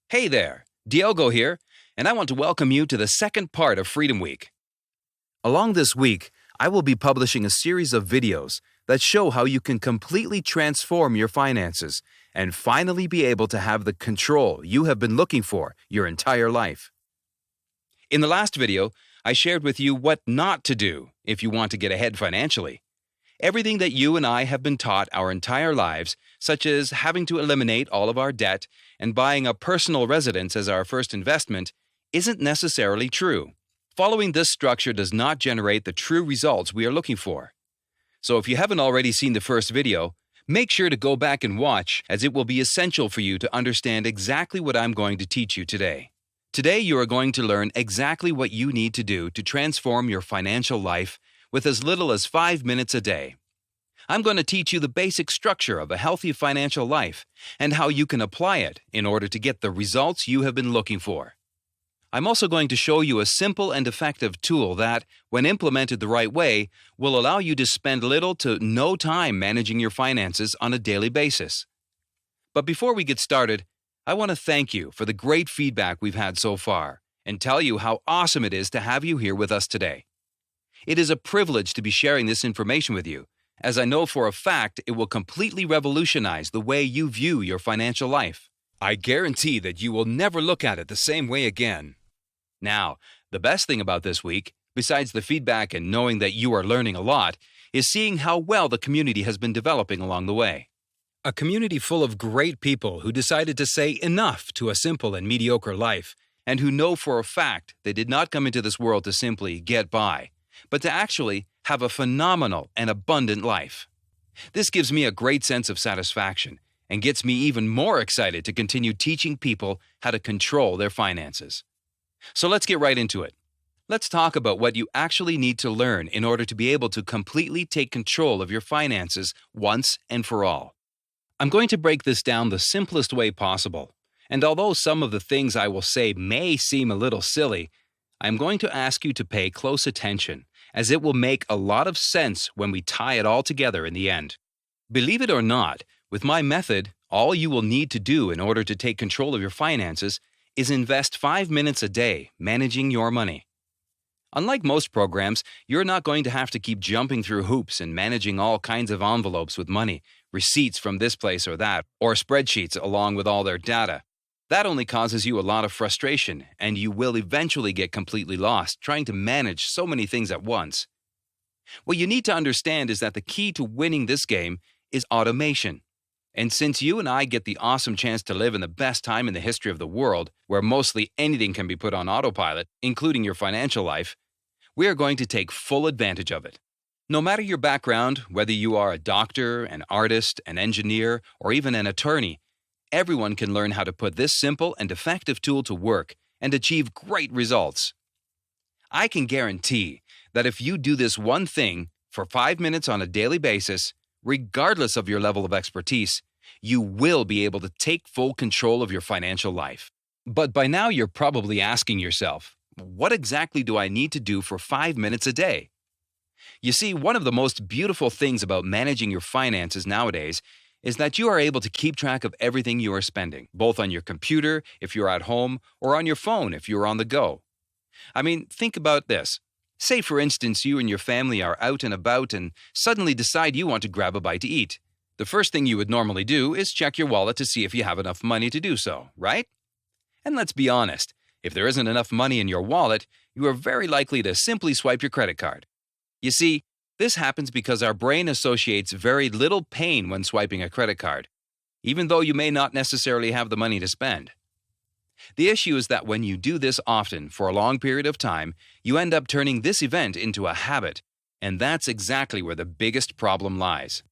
Hey there, Diogo here, and I want to welcome you to the second part of Freedom Week. Along this week, I will be publishing a series of videos that show how you can completely transform your finances and finally be able to have the control you have been looking for your entire life. In the last video, I shared with you what not to do if you want to get ahead financially. Everything that you and I have been taught our entire lives, such as having to eliminate all of our debt and buying a personal residence as our first investment, isn't necessarily true. Following this structure does not generate the true results we are looking for. So if you haven't already seen the first video, make sure to go back and watch, as it will be essential for you to understand exactly what I'm going to teach you today. Today you are going to learn exactly what you need to do to transform your financial life with as little as 5 minutes a day. I'm going to teach you the basic structure of a healthy financial life and how you can apply it in order to get the results you have been looking for. I'm also going to show you a simple and effective tool that, when implemented the right way, will allow you to spend little to no time managing your finances on a daily basis. But before we get started, I want to thank you for the great feedback we've had so far and tell you how awesome it is to have you here with us today. It is a privilege to be sharing this information with you, as I know for a fact it will completely revolutionize the way you view your financial life. I guarantee that you will never look at it the same way again. Now, the best thing about this week, besides the feedback and knowing that you are learning a lot, is seeing how well the community has been developing along the way. A community full of great people who decided to say enough to a simple and mediocre life, and who know for a fact they did not come into this world to simply get by, but to actually have a phenomenal and abundant life. This gives me a great sense of satisfaction and gets me even more excited to continue teaching people how to control their finances. So let's get right into it. Let's talk about what you actually need to learn in order to be able to completely take control of your finances once and for all. I'm going to break this down the simplest way possible, and although some of the things I will say may seem a little silly, I'm going to ask you to pay close attention, as it will make a lot of sense when we tie it all together in the end. Believe it or not, with my method, all you will need to do in order to take control of your finances is invest 5 minutes a day managing your money. Unlike most programs, you're not going to have to keep jumping through hoops and managing all kinds of envelopes with money, receipts from this place or that, or spreadsheets along with all their data. That only causes you a lot of frustration, and you will eventually get completely lost trying to manage so many things at once. What you need to understand is that the key to winning this game is automation. And since you and I get the awesome chance to live in the best time in the history of the world, where mostly anything can be put on autopilot, including your financial life, we are going to take full advantage of it. No matter your background, whether you are a doctor, an artist, an engineer, or even an attorney, everyone can learn how to put this simple and effective tool to work and achieve great results. I can guarantee that if you do this one thing for 5 minutes on a daily basis, regardless of your level of expertise, you will be able to take full control of your financial life. But by now you're probably asking yourself, what exactly do I need to do for 5 minutes a day? You see, one of the most beautiful things about managing your finances nowadays is that you are able to keep track of everything you are spending, both on your computer if you're at home or on your phone if you're on the go. I mean, think about this. Say, for instance, you and your family are out and about and suddenly decide you want to grab a bite to eat. The first thing you would normally do is check your wallet to see if you have enough money to do so, right? And let's be honest, if there isn't enough money in your wallet, you are very likely to simply swipe your credit card. You see, this happens because our brain associates very little pain when swiping a credit card, even though you may not necessarily have the money to spend. The issue is that when you do this often for a long period of time, you end up turning this event into a habit, and that's exactly where the biggest problem lies.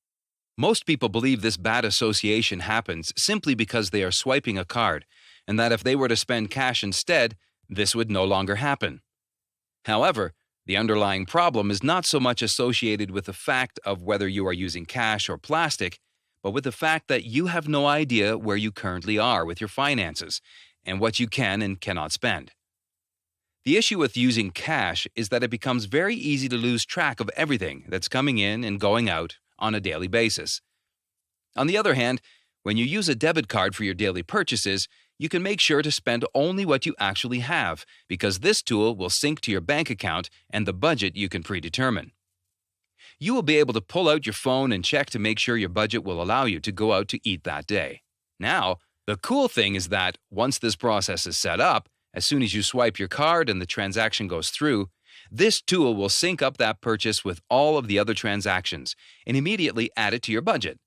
Most people believe this bad association happens simply because they are swiping a card, and that if they were to spend cash instead, this would no longer happen. However, the underlying problem is not so much associated with the fact of whether you are using cash or plastic, but with the fact that you have no idea where you currently are with your finances and what you can and cannot spend. The issue with using cash is that it becomes very easy to lose track of everything that's coming in and going out on a daily basis. On the other hand, when you use a debit card for your daily purchases, you can make sure to spend only what you actually have, because this tool will sync to your bank account and the budget you can predetermine. You will be able to pull out your phone and check to make sure your budget will allow you to go out to eat that day. Now, the cool thing is that once this process is set up, as soon as you swipe your card and the transaction goes through, this tool will sync up that purchase with all of the other transactions and immediately add it to your budget.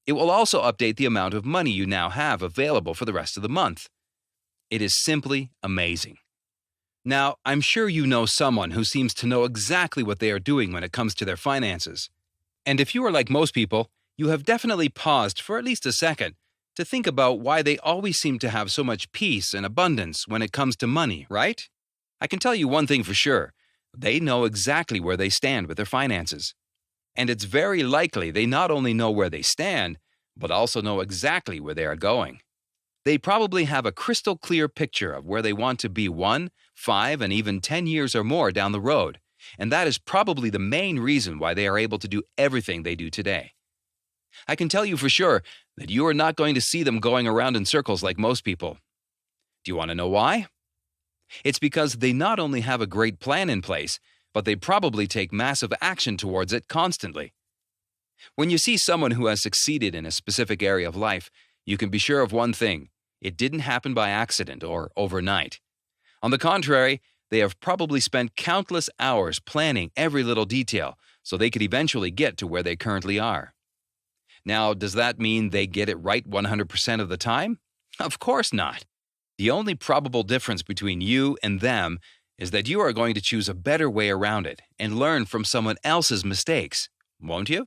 It will also update the amount of money you now have available for the rest of the month. It is simply amazing. Now, I'm sure you know someone who seems to know exactly what they are doing when it comes to their finances. And if you are like most people, you have definitely paused for at least a second to think about why they always seem to have so much peace and abundance when it comes to money, right? I can tell you one thing for sure. They know exactly where they stand with their finances. And it's very likely they not only know where they stand, but also know exactly where they are going. They probably have a crystal clear picture of where they want to be 1, 5, and even 10 years or more down the road, and that is probably the main reason why they are able to do everything they do today. I can tell you for sure that you are not going to see them going around in circles like most people. Do you want to know why? It's because they not only have a great plan in place, but they probably take massive action towards it constantly. When you see someone who has succeeded in a specific area of life, you can be sure of one thing: it didn't happen by accident or overnight. On the contrary, they have probably spent countless hours planning every little detail so they could eventually get to where they currently are. Now, does that mean they get it right 100% of the time? Of course not. The only probable difference between you and them is that you are going to choose a better way around it and learn from someone else's mistakes, won't you?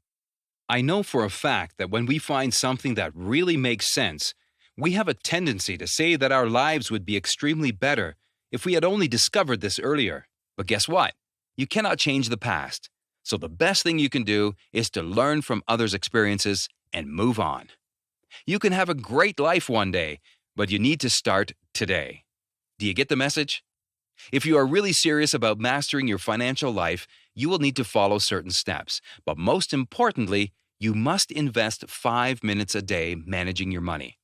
I know for a fact that when we find something that really makes sense, we have a tendency to say that our lives would be extremely better if we had only discovered this earlier. But guess what? You cannot change the past. So the best thing you can do is to learn from others' experiences and move on. You can have a great life one day, but you need to start today. Do you get the message? If you are really serious about mastering your financial life, you will need to follow certain steps. But most importantly, you must invest 5 minutes a day managing your money.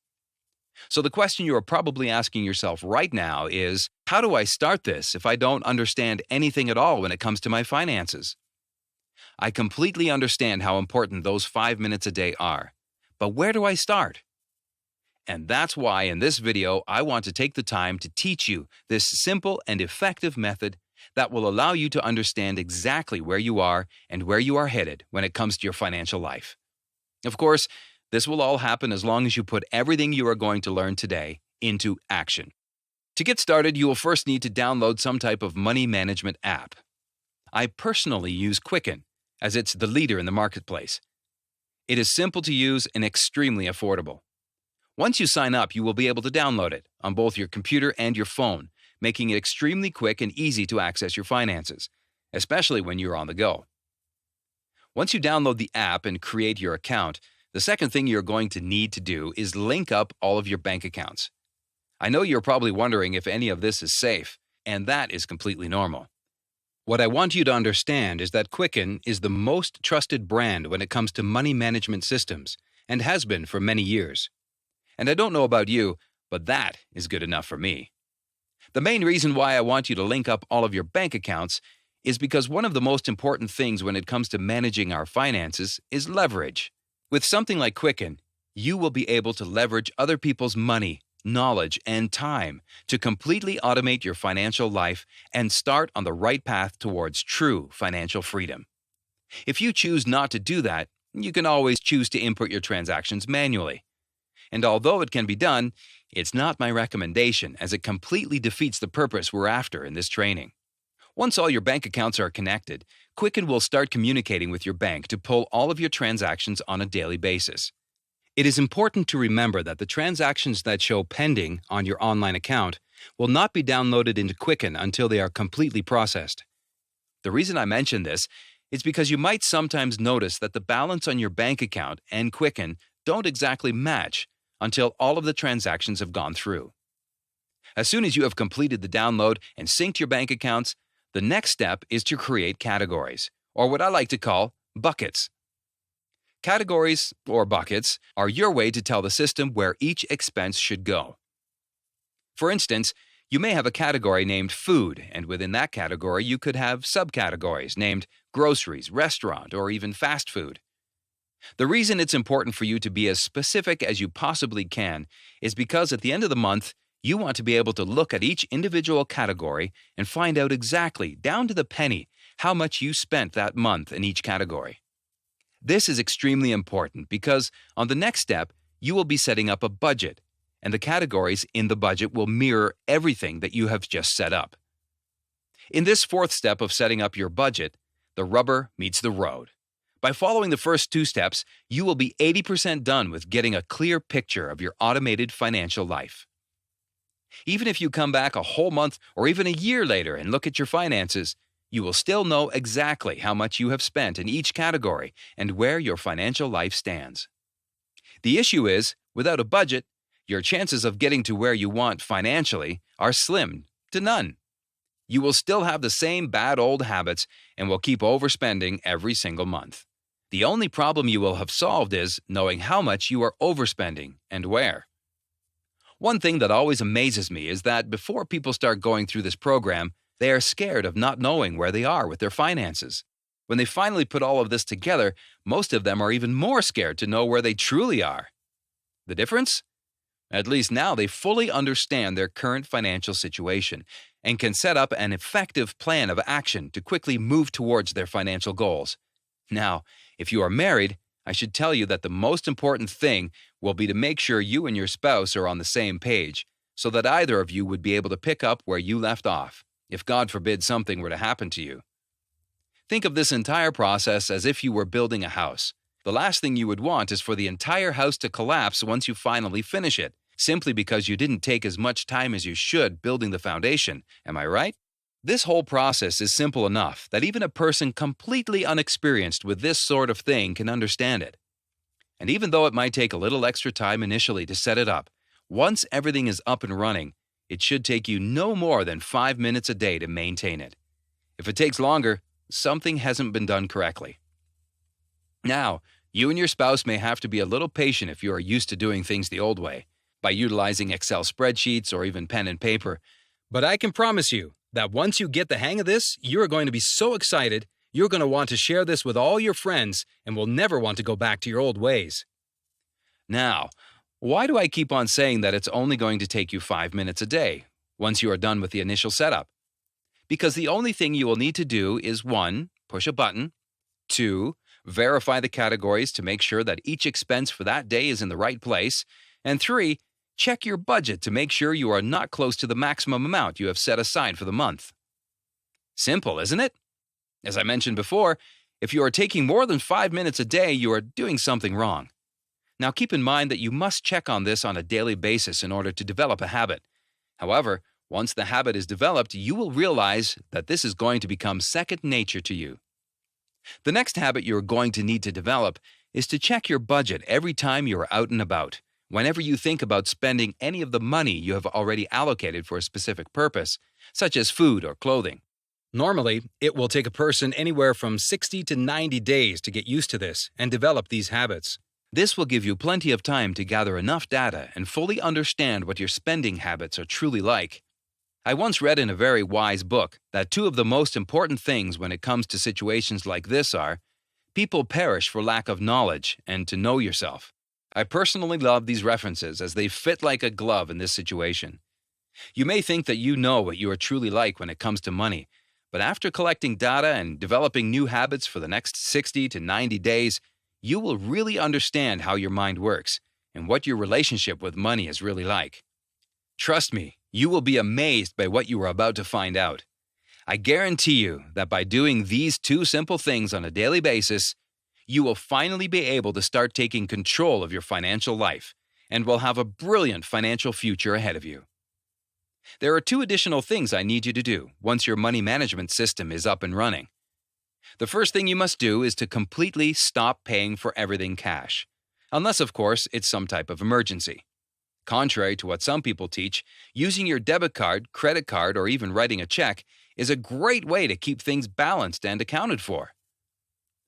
So the question you are probably asking yourself right now is, how do I start this if I don't understand anything at all when it comes to my finances? I completely understand how important those 5 minutes a day are. But where do I start? And that's why in this video, I want to take the time to teach you this simple and effective method that will allow you to understand exactly where you are and where you are headed when it comes to your financial life. Of course, this will all happen as long as you put everything you are going to learn today into action. To get started, you will first need to download some type of money management app. I personally use Quicken, as it's the leader in the marketplace. It is simple to use and extremely affordable. Once you sign up, you will be able to download it on both your computer and your phone, making it extremely quick and easy to access your finances, especially when you're on the go. Once you download the app and create your account, the second thing you're going to need to do is link up all of your bank accounts. I know you're probably wondering if any of this is safe, and that is completely normal. What I want you to understand is that Quicken is the most trusted brand when it comes to money management systems, and has been for many years. And I don't know about you, but that is good enough for me. The main reason why I want you to link up all of your bank accounts is because one of the most important things when it comes to managing our finances is leverage. With something like Quicken, you will be able to leverage other people's money, knowledge, and time to completely automate your financial life and start on the right path towards true financial freedom. If you choose not to do that, you can always choose to input your transactions manually. And although it can be done, it's not my recommendation, as it completely defeats the purpose we're after in this training. Once all your bank accounts are connected, Quicken will start communicating with your bank to pull all of your transactions on a daily basis. It is important to remember that the transactions that show pending on your online account will not be downloaded into Quicken until they are completely processed. The reason I mention this is because you might sometimes notice that the balance on your bank account and Quicken don't exactly match until all of the transactions have gone through. As soon as you have completed the download and synced your bank accounts, the next step is to create categories, or what I like to call buckets. Categories, or buckets, are your way to tell the system where each expense should go. For instance, you may have a category named food, and within that category you could have subcategories named groceries, restaurant, or even fast food. The reason it's important for you to be as specific as you possibly can is because at the end of the month, you want to be able to look at each individual category and find out exactly, down to the penny, how much you spent that month in each category. This is extremely important because on the next step, you will be setting up a budget, and the categories in the budget will mirror everything that you have just set up. In this fourth step of setting up your budget, the rubber meets the road. By following the first two steps, you will be 80% done with getting a clear picture of your automated financial life. Even if you come back a whole month or even a year later and look at your finances, you will still know exactly how much you have spent in each category and where your financial life stands. The issue is, without a budget, your chances of getting to where you want financially are slim to none. You will still have the same bad old habits and will keep overspending every single month. The only problem you will have solved is knowing how much you are overspending and where. One thing that always amazes me is that before people start going through this program, they are scared of not knowing where they are with their finances. When they finally put all of this together, most of them are even more scared to know where they truly are. The difference? At least now they fully understand their current financial situation and can set up an effective plan of action to quickly move towards their financial goals. Now, if you are married, I should tell you that the most important thing will be to make sure you and your spouse are on the same page, so that either of you would be able to pick up where you left off, if God forbid something were to happen to you. Think of this entire process as if you were building a house. The last thing you would want is for the entire house to collapse once you finally finish it, simply because you didn't take as much time as you should building the foundation. Am I right? This whole process is simple enough that even a person completely unexperienced with this sort of thing can understand it. And even though it might take a little extra time initially to set it up, once everything is up and running, it should take you no more than 5 minutes a day to maintain it. If it takes longer, something hasn't been done correctly. Now, you and your spouse may have to be a little patient if you are used to doing things the old way, by utilizing Excel spreadsheets or even pen and paper. But I can promise you that once you get the hang of this, you're going to be so excited, you're going to want to share this with all your friends and will never want to go back to your old ways. Now, why do I keep on saying that it's only going to take you 5 minutes a day once you are done with the initial setup? Because the only thing you will need to do is 1. Push a button, 2. Verify the categories to make sure that each expense for that day is in the right place, and 3. Check your budget to make sure you are not close to the maximum amount you have set aside for the month. Simple, isn't it? As I mentioned before, if you are taking more than 5 minutes a day, you are doing something wrong. Now keep in mind that you must check on this on a daily basis in order to develop a habit. However, once the habit is developed, you will realize that this is going to become second nature to you. The next habit you are going to need to develop is to check your budget every time you are out and about. Whenever you think about spending any of the money you have already allocated for a specific purpose, such as food or clothing. Normally, it will take a person anywhere from 60 to 90 days to get used to this and develop these habits. This will give you plenty of time to gather enough data and fully understand what your spending habits are truly like. I once read in a very wise book that 2 of the most important things when it comes to situations like this are, people perish for lack of knowledge and to know yourself. I personally love these references as they fit like a glove in this situation. You may think that you know what you are truly like when it comes to money, but after collecting data and developing new habits for the next 60 to 90 days, you will really understand how your mind works and what your relationship with money is really like. Trust me, you will be amazed by what you are about to find out. I guarantee you that by doing these 2 simple things on a daily basis, you will finally be able to start taking control of your financial life and will have a brilliant financial future ahead of you. There are 2 additional things I need you to do once your money management system is up and running. The first thing you must do is to completely stop paying for everything cash, unless, of course, it's some type of emergency. Contrary to what some people teach, using your debit card, credit card, or even writing a check is a great way to keep things balanced and accounted for.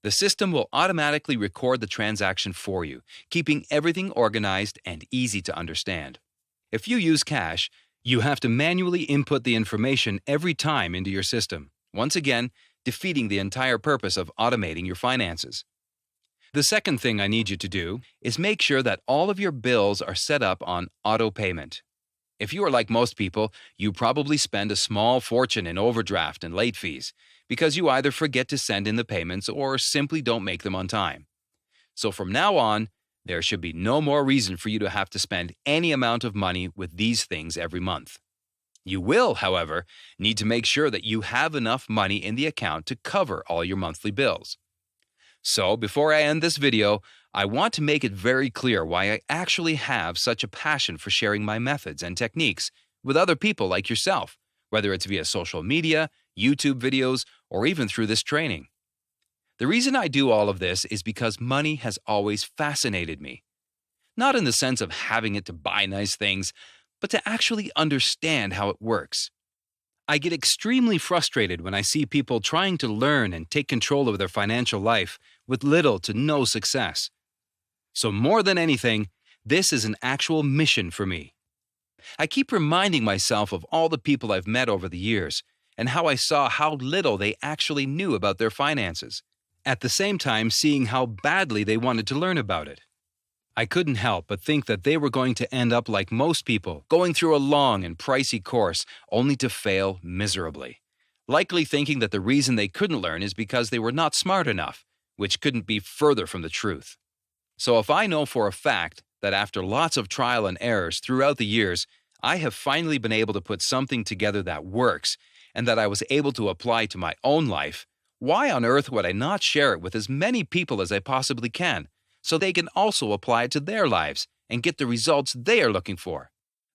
The system will automatically record the transaction for you, keeping everything organized and easy to understand. If you use cash, You have to manually input the information every time into your system, once again, defeating the entire purpose of automating your finances. The second thing I need you to do is make sure that all of your bills are set up on auto payment. If you are like most people, you probably spend a small fortune in overdraft and late fees because you either forget to send in the payments or simply don't make them on time. So from now on, there should be no more reason for you to have to spend any amount of money with these things every month. You will, however, need to make sure that you have enough money in the account to cover all your monthly bills. So, before I end this video, I want to make it very clear why I actually have such a passion for sharing my methods and techniques with other people like yourself, whether it's via social media, YouTube videos, or even through this training. The reason I do all of this is because money has always fascinated me. Not in the sense of having it to buy nice things, but to actually understand how it works. I get extremely frustrated when I see people trying to learn and take control of their financial life with little to no success. So more than anything, this is an actual mission for me. I keep reminding myself of all the people I've met over the years and how I saw how little they actually knew about their finances, at the same time seeing how badly they wanted to learn about it. I couldn't help but think that they were going to end up like most people, going through a long and pricey course only to fail miserably, likely thinking that the reason they couldn't learn is because they were not smart enough, which couldn't be further from the truth. So if I know for a fact that after lots of trial and errors throughout the years, I have finally been able to put something together that works and that I was able to apply to my own life, why on earth would I not share it with as many people as I possibly can, so they can also apply it to their lives and get the results they are looking for?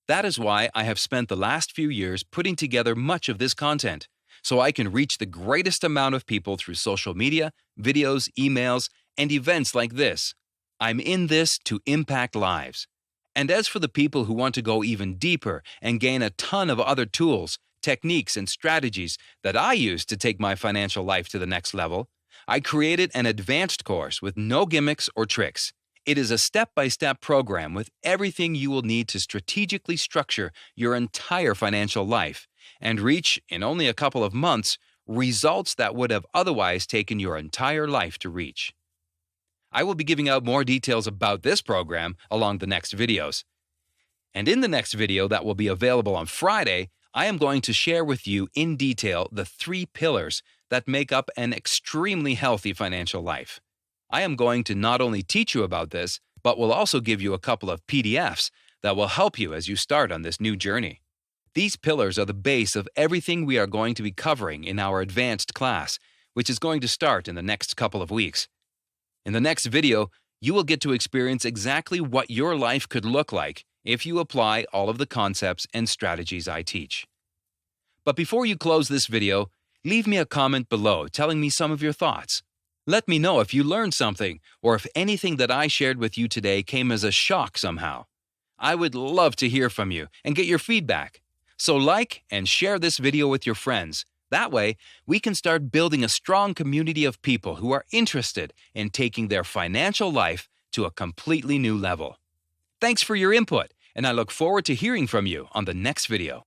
That is why I have spent the last few years putting together much of this content, so I can reach the greatest amount of people through social media, videos, emails, and events like this. I'm in this to impact lives. And as for the people who want to go even deeper and gain a ton of other tools, techniques, and strategies that I use to take my financial life to the next level, I created an advanced course with no gimmicks or tricks. It is a step-by-step program with everything you will need to strategically structure your entire financial life and reach, in only a couple of months, results that would have otherwise taken your entire life to reach. I will be giving out more details about this program along the next videos. And in the next video that will be available on Friday, I am going to share with you in detail the 3 pillars that make up an extremely healthy financial life. I am going to not only teach you about this, but will also give you a couple of PDFs that will help you as you start on this new journey. These pillars are the base of everything we are going to be covering in our advanced class, which is going to start in the next couple of weeks. In the next video, you will get to experience exactly what your life could look like if you apply all of the concepts and strategies I teach. But before you close this video, leave me a comment below telling me some of your thoughts. Let me know if you learned something or if anything that I shared with you today came as a shock somehow. I would love to hear from you and get your feedback. So like and share this video with your friends. That way, we can start building a strong community of people who are interested in taking their financial life to a completely new level. Thanks for your input, and I look forward to hearing from you on the next video.